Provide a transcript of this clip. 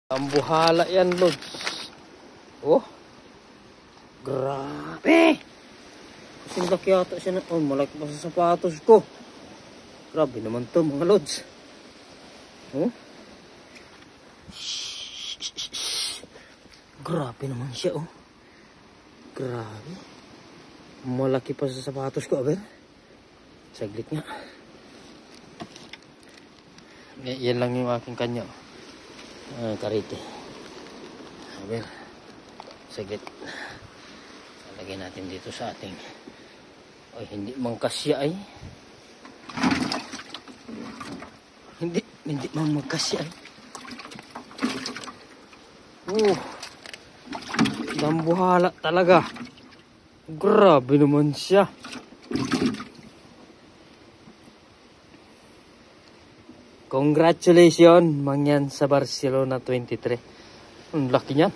Ang buhala yan, Lods. Oh. Grabe. Kasing laki yata siya na. Oh, malaki pa sa sapatos ko. Grabe naman to, mga Lods. Oh. Grabe naman siya, oh. Grabe. Malaki pa sa sapatos ko, aber. Saglit nga. Yan lang yung aking kanya. Karite. Aber. Saglit. Lagyan natin dito sa ating. Ay, hindi mangkasya ay. Hindi man magkasya ay. Dambuhala talaga. Grabe naman siya. Congratulations, mangyan sa Barcelona 23. Ang laki niyan.